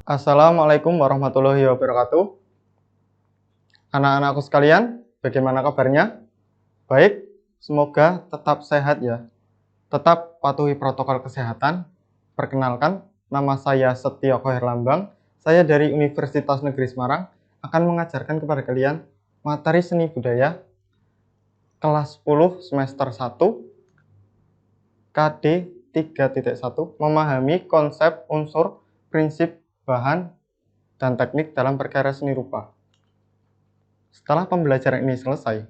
Assalamualaikum warahmatullahi wabarakatuh. Anak-anakku sekalian, bagaimana kabarnya? Baik, semoga tetap sehat ya. Tetap patuhi protokol kesehatan. Perkenalkan, nama saya Setio Herlambang. Saya dari Universitas Negeri Semarang akan mengajarkan kepada kalian materi seni budaya kelas 10 semester 1 KD 3.1 memahami konsep, unsur, prinsip, bahan, dan teknik dalam perkara seni rupa. Setelah pembelajaran ini selesai,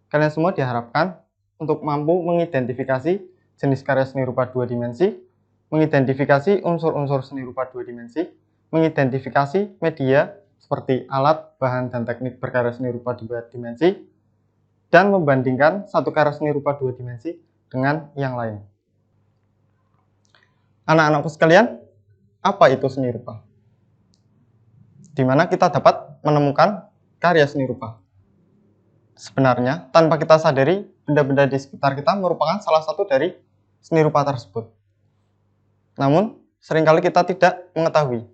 kalian semua diharapkan untuk mampu mengidentifikasi jenis karya seni rupa 2 dimensi, mengidentifikasi unsur-unsur seni rupa 2 dimensi, mengidentifikasi media seperti alat, bahan, dan teknik perkara seni rupa 2 dimensi, dan membandingkan satu karya seni rupa 2 dimensi dengan yang lain. Anak-anakku sekalian, apa itu seni rupa? Di mana kita dapat menemukan karya seni rupa. Sebenarnya, tanpa kita sadari, benda-benda di sekitar kita merupakan salah satu dari seni rupa tersebut. Namun, seringkali kita tidak mengetahui.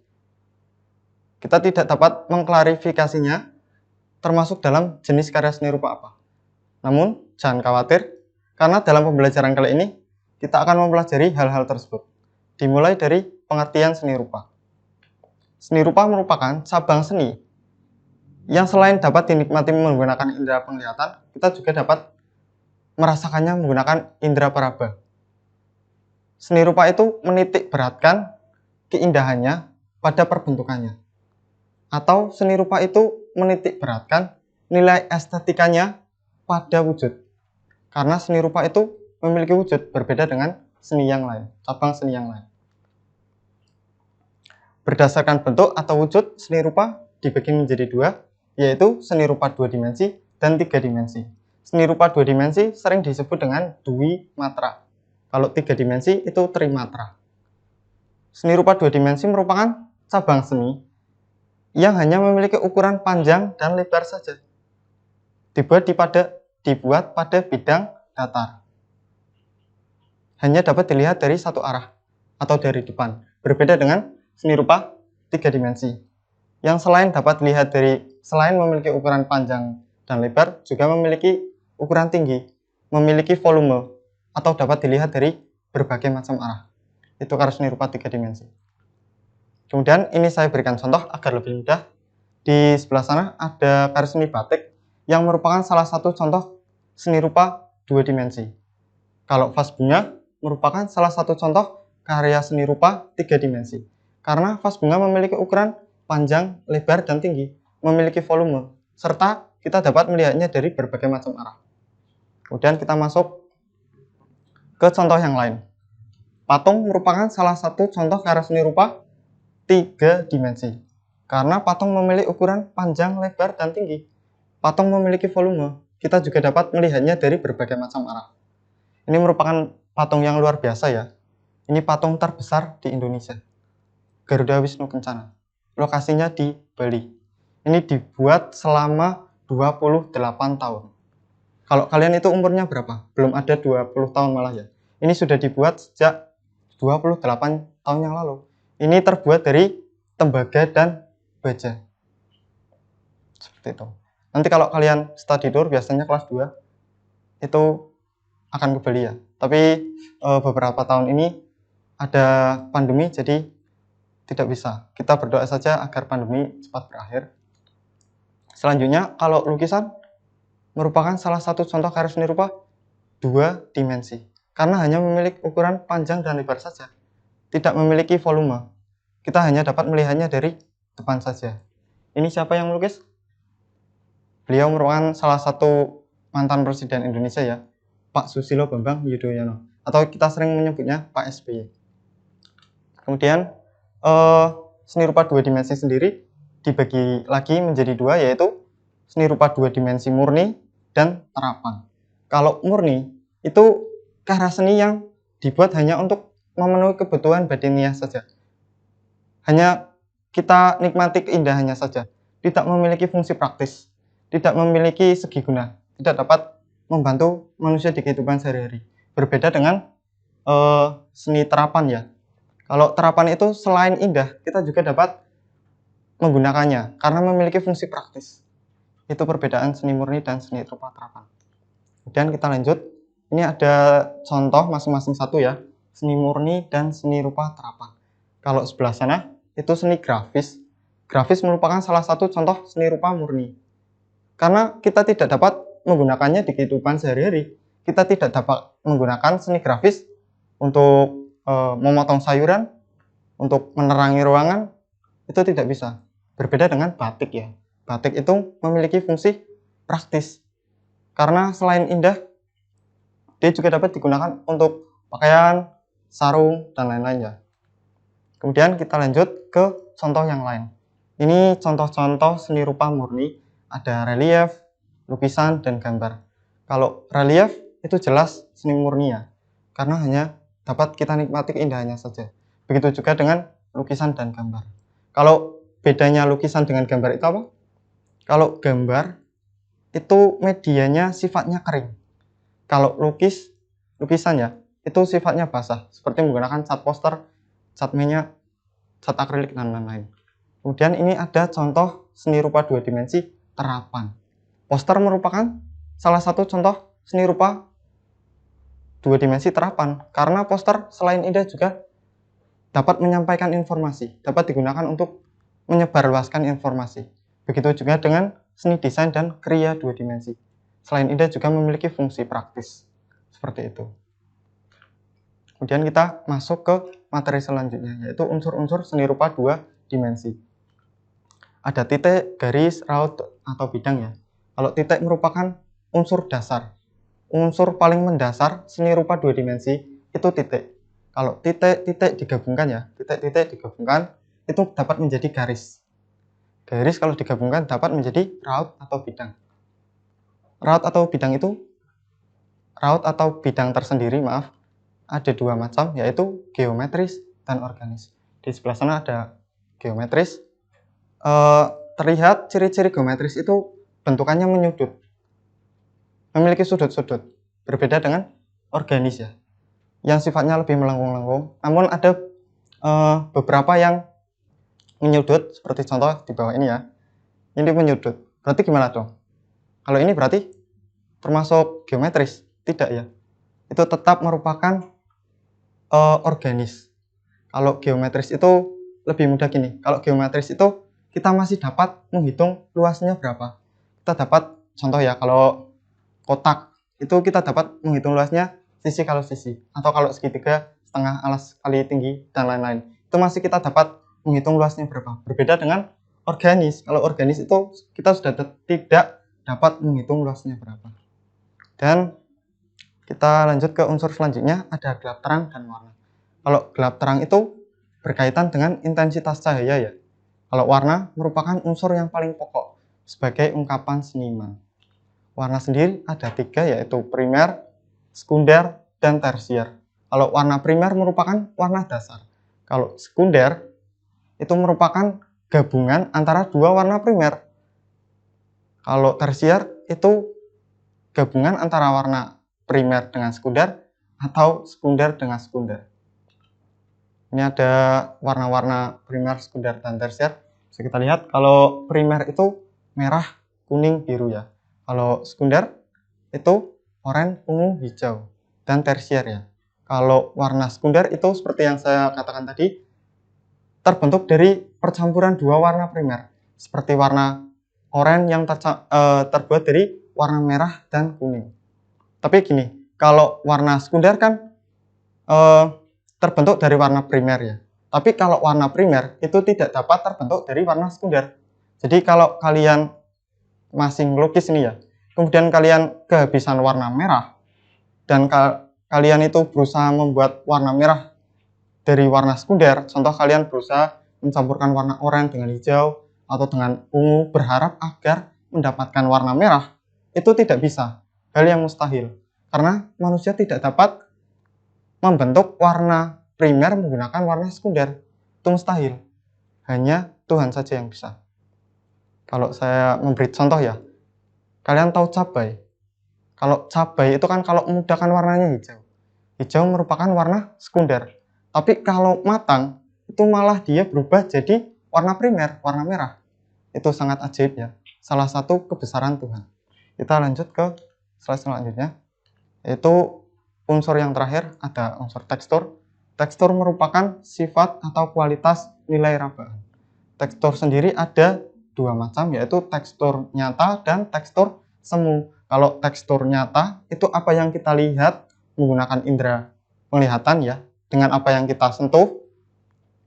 Kita tidak dapat mengklarifikasinya, termasuk dalam jenis karya seni rupa apa. Namun, jangan khawatir, karena dalam pembelajaran kali ini, kita akan mempelajari hal-hal tersebut. Dimulai dari pengertian seni rupa. Seni rupa merupakan cabang seni yang selain dapat dinikmati menggunakan indera penglihatan, kita juga dapat merasakannya menggunakan indera peraba. Seni rupa itu menitik beratkan keindahannya pada perbentukannya. Atau seni rupa itu menitik beratkan nilai estetikanya pada wujud. Karena seni rupa itu memiliki wujud berbeda dengan seni yang lain, cabang seni yang lain. Berdasarkan bentuk atau wujud, seni rupa dibagi menjadi dua, yaitu seni rupa 2 dimensi dan 3 dimensi. Seni rupa 2 dimensi sering disebut dengan dwi matra. Kalau 3 dimensi itu trimatra. Seni rupa 2 dimensi merupakan cabang seni yang hanya memiliki ukuran panjang dan lebar saja. Dibuat pada bidang datar. Hanya dapat dilihat dari satu arah atau dari depan. Berbeda dengan seni rupa 3 dimensi yang selain memiliki ukuran panjang dan lebar, juga memiliki ukuran tinggi, memiliki volume, atau dapat dilihat dari berbagai macam arah. Itu karya seni rupa 3 dimensi. Kemudian ini saya berikan contoh agar lebih mudah. Di sebelah sana ada karya seni batik yang merupakan salah satu contoh seni rupa 2 dimensi. Kalau vas bunga merupakan salah satu contoh karya seni rupa 3 dimensi. Karena vas bunga memiliki ukuran panjang, lebar, dan tinggi, memiliki volume, serta kita dapat melihatnya dari berbagai macam arah. Kemudian kita masuk ke contoh yang lain. Patung merupakan salah satu contoh karya seni rupa 3 dimensi. Karena patung memiliki ukuran panjang, lebar, dan tinggi. Patung memiliki volume, kita juga dapat melihatnya dari berbagai macam arah. Ini merupakan patung yang luar biasa ya. Ini patung terbesar di Indonesia. Garuda Wisnu Kencana. Lokasinya di Bali. Ini dibuat selama 28 tahun. Kalau kalian itu umurnya berapa? Belum ada 20 tahun malah ya. Ini sudah dibuat sejak 28 tahun yang lalu. Ini terbuat dari tembaga dan baja. Seperti itu. Nanti kalau kalian study tour, biasanya kelas 2 itu akan ke Bali ya. Tapi beberapa tahun ini ada pandemi, jadi tidak bisa. Kita berdoa saja agar pandemi cepat berakhir. Selanjutnya, kalau lukisan merupakan salah satu contoh karya seni rupa 2 dimensi. Karena hanya memiliki ukuran panjang dan lebar saja. Tidak memiliki volume. Kita hanya dapat melihatnya dari depan saja. Ini siapa yang melukis? Beliau merupakan salah satu mantan presiden Indonesia ya, Pak Susilo Bambang Yudhoyono. Atau kita sering menyebutnya Pak SBY. Kemudian seni rupa 2 dimensi sendiri dibagi lagi menjadi dua, yaitu seni rupa 2 dimensi murni dan terapan. Kalau murni itu karya seni yang dibuat hanya untuk memenuhi kebutuhan batiniah saja. Hanya kita nikmati keindahannya saja, tidak memiliki fungsi praktis, tidak memiliki segi guna, tidak dapat membantu manusia di kehidupan sehari-hari. Berbeda dengan seni terapan ya. Kalau terapan itu selain indah, kita juga dapat menggunakannya karena memiliki fungsi praktis. Itu perbedaan seni murni dan seni rupa terapan. Kemudian kita lanjut. Ini ada contoh masing-masing satu ya. Seni murni dan seni rupa terapan. Kalau sebelah sana itu seni grafis. Grafis merupakan salah satu contoh seni rupa murni. Karena kita tidak dapat menggunakannya di kehidupan sehari-hari. Kita tidak dapat menggunakan seni grafis untuk memotong sayuran, untuk menerangi ruangan, itu tidak bisa. Berbeda dengan batik ya. Batik itu memiliki fungsi praktis. Karena selain indah, dia juga dapat digunakan untuk pakaian, sarung, dan lain-lain ya. Kemudian kita lanjut ke contoh yang lain. Ini contoh-contoh seni rupa murni, ada relief, lukisan, dan gambar. Kalau relief itu jelas seni murni ya, karena hanya dapat kita nikmati keindahannya saja. Begitu juga dengan lukisan dan gambar. Kalau bedanya lukisan dengan gambar itu apa? Kalau gambar itu medianya sifatnya kering. Kalau lukisan ya, itu sifatnya basah, seperti menggunakan cat poster, cat minyak, cat akrilik, dan lain-lain. Kemudian ini ada contoh seni rupa dua dimensi terapan. Poster merupakan salah satu contoh seni rupa dua dimensi terapan, karena poster selain indah juga dapat menyampaikan informasi, dapat digunakan untuk menyebarluaskan informasi. Begitu juga dengan seni desain dan kriya dua dimensi. Selain indah juga memiliki fungsi praktis. Seperti itu. Kemudian kita masuk ke materi selanjutnya, yaitu unsur-unsur seni rupa dua dimensi. Ada titik, garis, raut, atau bidang ya. Kalau titik merupakan unsur dasar. Unsur paling mendasar seni rupa dua dimensi itu titik. Kalau titik-titik digabungkan ya, titik-titik digabungkan itu dapat menjadi garis. Garis kalau digabungkan dapat menjadi raut atau bidang. Raut atau bidang tersendiri, ada dua macam, yaitu geometris dan organis. Di sebelah sana ada geometris. Terlihat ciri-ciri geometris itu bentukannya menyudut, memiliki sudut-sudut. Berbeda dengan organis ya, yang sifatnya lebih melengkung-lengkung. Namun ada beberapa yang menyudut, seperti contoh di bawah ini ya. Ini menyudut. Berarti gimana dong? Kalau ini berarti termasuk geometris? Tidak ya. Itu tetap merupakan organis. Kalau geometris itu lebih mudah gini. Kalau geometris itu kita masih dapat menghitung luasnya berapa. Kita dapat contoh ya, kalau kotak itu kita dapat menghitung luasnya sisi kalau sisi, atau kalau segitiga setengah alas kali tinggi, dan lain-lain. Itu masih kita dapat menghitung luasnya berapa. Berbeda dengan organis. Kalau organis itu kita sudah tidak dapat menghitung luasnya berapa. Dan kita lanjut ke unsur selanjutnya, ada gelap terang dan warna. Kalau gelap terang itu berkaitan dengan intensitas cahaya ya. Kalau warna merupakan unsur yang paling pokok sebagai ungkapan seniman. Warna sendiri ada tiga, yaitu primer, sekunder, dan tersier. Kalau warna primer merupakan warna dasar. Kalau sekunder itu merupakan gabungan antara dua warna primer. Kalau tersier itu gabungan antara warna primer dengan sekunder atau sekunder dengan sekunder. Ini ada warna-warna primer, sekunder, dan tersier. Bisa kita lihat, kalau primer itu merah, kuning, biru ya. Kalau sekunder itu oranye, ungu, hijau, dan tersier ya. Kalau warna sekunder itu seperti yang saya katakan tadi, terbentuk dari percampuran dua warna primer, seperti warna oranye yang terbuat dari warna merah dan kuning. Tapi gini, kalau warna sekunder kan terbentuk dari warna primer ya. Tapi kalau warna primer itu tidak dapat terbentuk dari warna sekunder. Jadi kalau kalian masih melukis ini ya, kemudian kalian kehabisan warna merah, dan kalian itu berusaha membuat warna merah dari warna sekunder, contoh kalian berusaha mencampurkan warna oranye dengan hijau atau dengan ungu, berharap agar mendapatkan warna merah, itu tidak bisa, hal yang mustahil. Karena manusia tidak dapat membentuk warna primer menggunakan warna sekunder, itu mustahil. Hanya Tuhan saja yang bisa. Kalau saya memberi contoh ya, kalian tahu cabai. Kalau cabai itu kan kalau muda kan warnanya hijau. Hijau merupakan warna sekunder. Tapi kalau matang, itu malah dia berubah jadi warna primer, warna merah. Itu sangat ajaib ya. Salah satu kebesaran Tuhan. Kita lanjut ke slide selanjutnya. Yaitu unsur yang terakhir, ada unsur tekstur. Tekstur merupakan sifat atau kualitas nilai rebahan. Tekstur sendiri ada dua macam, yaitu tekstur nyata dan tekstur semu. Kalau tekstur nyata itu apa yang kita lihat menggunakan indera penglihatan ya, dengan apa yang kita sentuh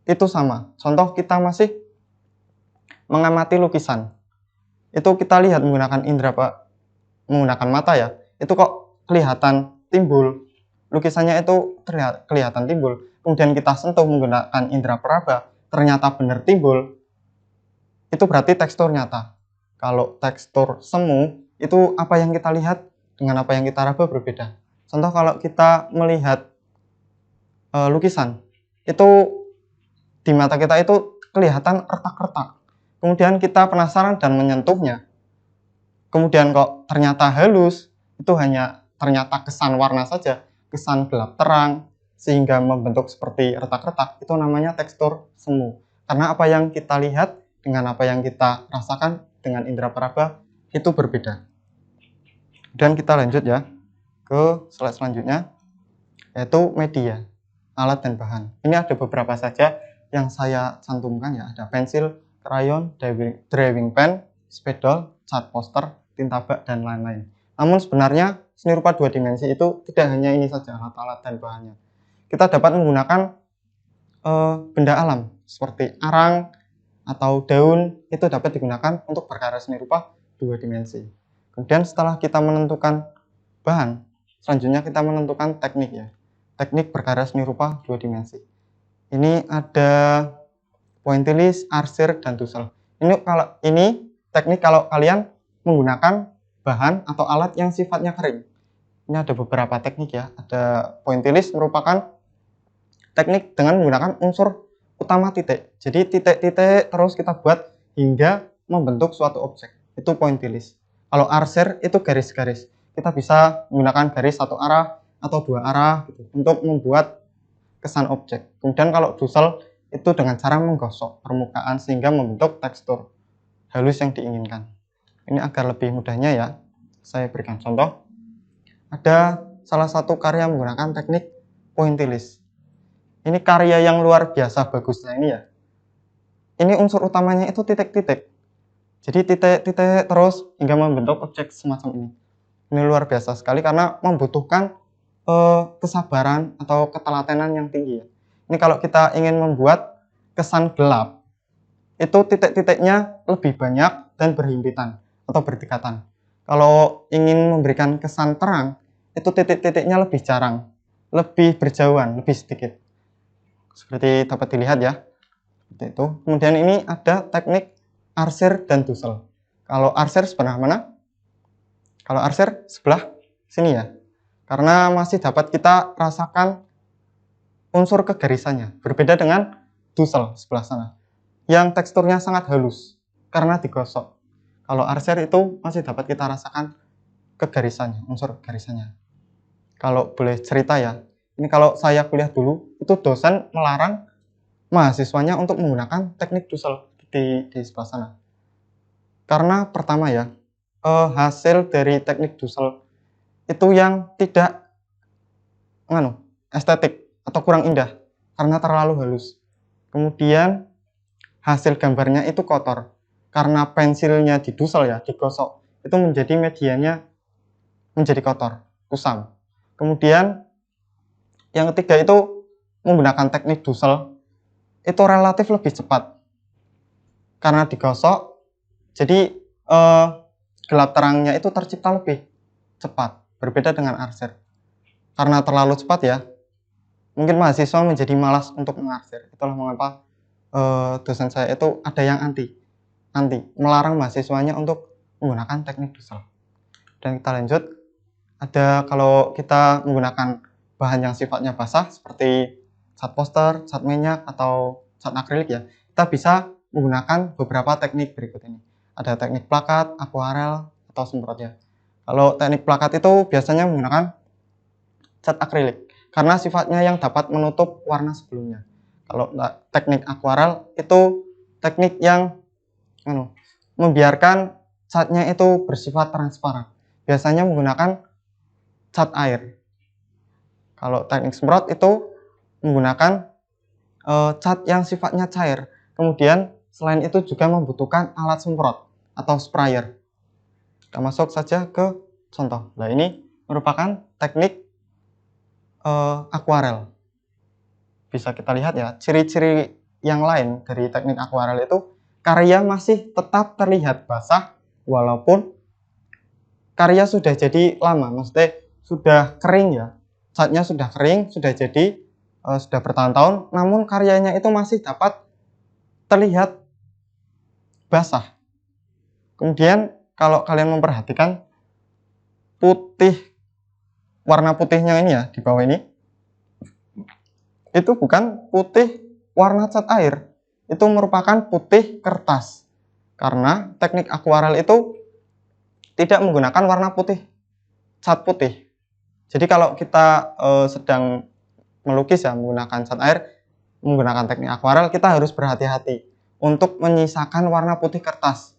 itu sama. Contoh, kita masih mengamati lukisan, itu kita lihat menggunakan indera menggunakan mata ya, itu kok kelihatan timbul, lukisannya itu kelihatan timbul. Kemudian kita sentuh menggunakan indera peraba, ternyata benar timbul, itu berarti tekstur nyata. Kalau tekstur semu itu apa yang kita lihat dengan apa yang kita raba berbeda. Contoh, kalau kita melihat lukisan, itu di mata kita itu kelihatan retak-retak. Kemudian kita penasaran dan menyentuhnya. Kemudian kok ternyata halus, itu hanya ternyata kesan warna saja, kesan gelap terang, sehingga membentuk seperti retak-retak. Itu namanya tekstur semu. Karena apa yang kita lihat dengan apa yang kita rasakan dengan indera peraba itu berbeda. Dan kita lanjut ya ke slide selanjutnya, yaitu media, alat dan bahan. Ini ada beberapa saja yang saya cantumkan ya, ada pensil, krayon, drawing pen, spidol, cat poster, tinta bak, dan lain-lain. Namun sebenarnya seni rupa dua dimensi itu tidak hanya ini saja alat-alat dan bahannya. Kita dapat menggunakan benda alam seperti arang atau daun, itu dapat digunakan untuk berkarya seni rupa dua dimensi. Kemudian setelah kita menentukan bahan, selanjutnya kita menentukan teknik ya. Teknik berkarya seni rupa dua dimensi. Ini ada pointillis, arsir, dan tusel. Ini teknik kalau kalian menggunakan bahan atau alat yang sifatnya kering. Ini ada beberapa teknik ya. Ada pointillis merupakan teknik dengan menggunakan unsur utama titik. Jadi titik-titik terus kita buat hingga membentuk suatu objek. Itu pointillis. Kalau arsir itu garis-garis. Kita bisa menggunakan garis satu arah atau dua arah gitu, untuk membuat kesan objek. Kemudian kalau tusel itu dengan cara menggosok permukaan sehingga membentuk tekstur halus yang diinginkan. Ini agar lebih mudahnya ya, saya berikan contoh. Ada salah satu karya menggunakan teknik pointillis. Ini karya yang luar biasa bagusnya ini ya. Ini unsur utamanya itu titik-titik. Jadi titik-titik terus hingga membentuk objek semacam ini. Ini luar biasa sekali karena membutuhkan kesabaran atau ketelatenan yang tinggi ya. Ini kalau kita ingin membuat kesan gelap, itu titik-titiknya lebih banyak dan berhimpitan atau berdekatan. Kalau ingin memberikan kesan terang, itu titik-titiknya lebih jarang, lebih berjauhan, lebih sedikit. Seperti dapat dilihat ya. Seperti itu. Kemudian ini ada teknik arsir dan tusel. Kalau arsir sebelah mana? Kalau arsir sebelah sini ya. Karena masih dapat kita rasakan unsur kegarisannya. Berbeda dengan tusel sebelah sana, yang teksturnya sangat halus karena digosok. Kalau arsir itu masih dapat kita rasakan kegarisannya, unsur kegarisannya. Kalau boleh cerita ya, ini kalau saya kuliah dulu, itu dosen melarang mahasiswanya untuk menggunakan teknik tusel di sebelah sana. Karena pertama ya, hasil dari teknik tusel itu yang tidak estetik atau kurang indah karena terlalu halus. Kemudian hasil gambarnya itu kotor karena pensilnya didusel ya, digosok, itu menjadi medianya menjadi kotor, kusam. Kemudian yang ketiga itu menggunakan teknik dusel itu relatif lebih cepat karena digosok, jadi gelap terangnya itu tercipta lebih cepat, berbeda dengan arsir. Karena terlalu cepat ya, mungkin mahasiswa menjadi malas untuk mengarsir. Itulah mengapa dosen saya itu ada yang anti melarang mahasiswanya untuk menggunakan teknik dusel. Dan kita lanjut, ada kalau kita menggunakan bahan yang sifatnya basah seperti cat poster, cat minyak, atau cat akrilik ya, kita bisa menggunakan beberapa teknik berikut ini. Ada teknik plakat, akuarel, atau semprot ya. Kalau teknik plakat itu biasanya menggunakan cat akrilik karena sifatnya yang dapat menutup warna sebelumnya. Kalau teknik akuarel itu teknik yang membiarkan catnya itu bersifat transparan. Biasanya menggunakan cat air. Kalau teknik semprot itu menggunakan cat yang sifatnya cair. Kemudian selain itu juga membutuhkan alat semprot atau sprayer. Kita masuk saja ke contoh. Nah, ini merupakan teknik akuarel. Bisa kita lihat ya, ciri-ciri yang lain dari teknik akuarel itu karya masih tetap terlihat basah walaupun karya sudah jadi lama, maksudnya sudah kering ya, catnya sudah kering, sudah jadi, sudah bertahun-tahun, namun karyanya itu masih dapat terlihat basah. Kemudian kalau kalian memperhatikan putih, warna putihnya ini ya di bawah ini, itu bukan putih warna cat air, itu merupakan putih kertas. Karena teknik akuarel itu tidak menggunakan warna putih, cat putih. Jadi kalau kita sedang melukis ya menggunakan cat air, menggunakan teknik akuarel, kita harus berhati-hati untuk menyisakan warna putih kertas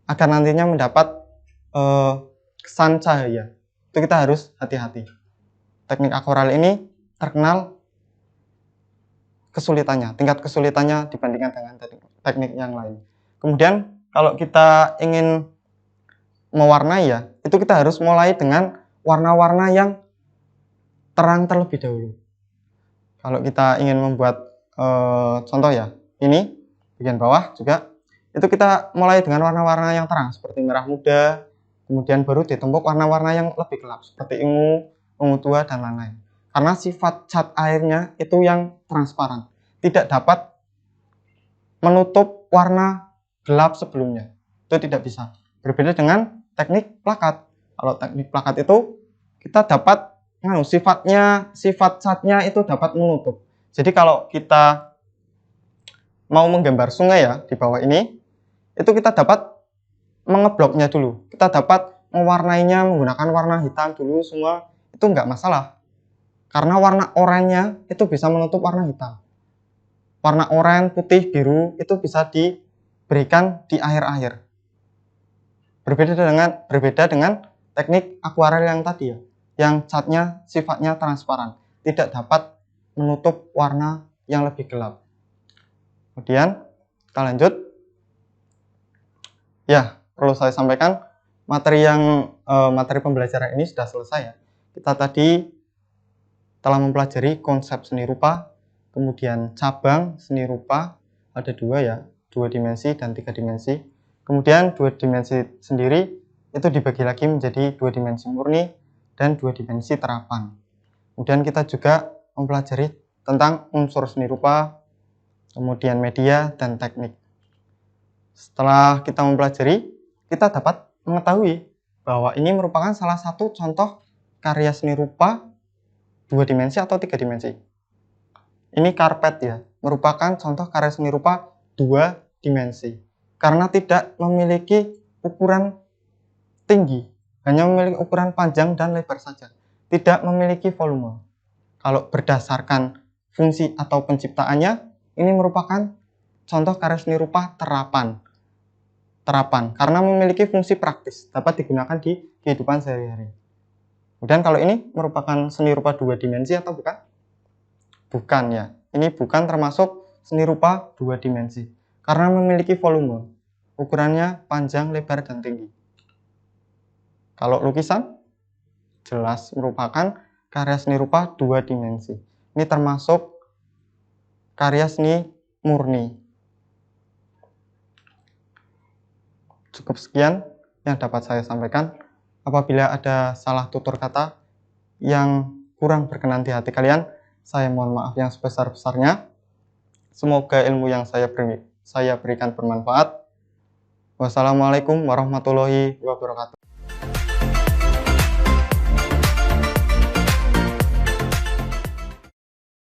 agar nantinya mendapat kesan cahaya. Itu kita harus hati-hati. Teknik akuarel ini terkenal kesulitannya, tingkat kesulitannya dibandingkan dengan teknik yang lain. Kemudian kalau kita ingin mewarnai ya, itu kita harus mulai dengan warna-warna yang terang terlebih dahulu. Kalau kita ingin membuat contoh ya, ini bagian bawah juga, itu kita mulai dengan warna-warna yang terang seperti merah muda, kemudian baru ditumpuk warna-warna yang lebih gelap seperti ungu tua dan lain-lain. Karena sifat cat airnya itu yang transparan, tidak dapat menutup warna gelap sebelumnya, itu tidak bisa. Berbeda dengan teknik plakat. Kalau teknik plakat itu kita dapat sifat catnya itu dapat menutup. Jadi kalau kita mau menggambar sungai ya di bawah ini, itu kita dapat mengebloknya dulu. Kita dapat mewarnainya menggunakan warna hitam dulu semua, itu enggak masalah. Karena warna oranye itu bisa menutup warna hitam. Warna oranye, putih, biru itu bisa diberikan di akhir-akhir. Berbeda dengan teknik akuarel yang tadi ya, yang catnya sifatnya transparan, tidak dapat menutup warna yang lebih gelap. Kemudian kita lanjut. Ya, perlu saya sampaikan materi pembelajaran ini sudah selesai ya. Kita tadi telah mempelajari konsep seni rupa, kemudian cabang seni rupa ada dua ya, 2 dimensi dan 3 dimensi. Kemudian 2 dimensi sendiri itu dibagi lagi menjadi 2 dimensi murni dan 2 dimensi terapan. Kemudian kita juga mempelajari tentang unsur seni rupa, kemudian media dan teknik. Setelah kita mempelajari, kita dapat mengetahui bahwa ini merupakan salah satu contoh karya seni rupa 2 dimensi atau 3 dimensi. Ini karpet ya, merupakan contoh karya seni rupa 2 dimensi. Karena tidak memiliki ukuran tinggi, hanya memiliki ukuran panjang dan lebar saja. Tidak memiliki volume. Kalau berdasarkan fungsi atau penciptaannya, ini merupakan contoh karya seni rupa terapan. Karena memiliki fungsi praktis, dapat digunakan di kehidupan sehari-hari. Kemudian kalau ini merupakan seni rupa 2 dimensi atau bukan? Bukan ya, ini bukan termasuk seni rupa 2 dimensi. Karena memiliki volume, ukurannya panjang, lebar, dan tinggi. Kalau lukisan, jelas merupakan karya seni rupa 2 dimensi. Ini termasuk karya seni murni. Cukup sekian yang dapat saya sampaikan. Apabila ada salah tutur kata yang kurang berkenan di hati kalian, saya mohon maaf yang sebesar-besarnya. Semoga ilmu yang saya berikan bermanfaat. Wassalamualaikum warahmatullahi wabarakatuh.